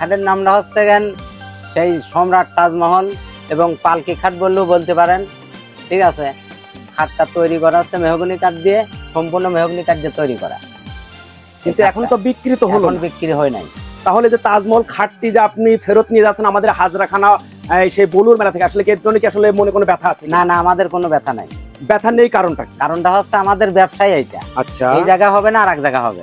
খাটের নামটা হচ্ছে গেন সেই সম্রাট তাজমহল এবং পালকি খাট বললেও বলতে পারেন। ঠিক আছে, খাটটা তৈরি করা হচ্ছে মেহগনি কাঠ দিয়ে, সম্পূর্ণ মেহগনি কাঠ দিয়ে তৈরি করা, কিন্তু এখন তো বিক্রি তো হলো এখন না। বিক্রি হয় নাই। তাহলে যে তাজমহল খাটটি যে আপনি ফেরত নিয়ে যাচ্ছেন আমাদের হাজরাখানা সেই বলুর মেলা থেকে, আসলে কি এর জন্য কি আসলে মনে কোনো ব্যথা আছে? না না, আমাদের কোনো ব্যথা নাই। ব্যথা নেই কারণটা কি? কারণটা হচ্ছে আমাদের ব্যবসায় এইটা, আচ্ছা, এই জায়গা হবে না আর এক জায়গা হবে।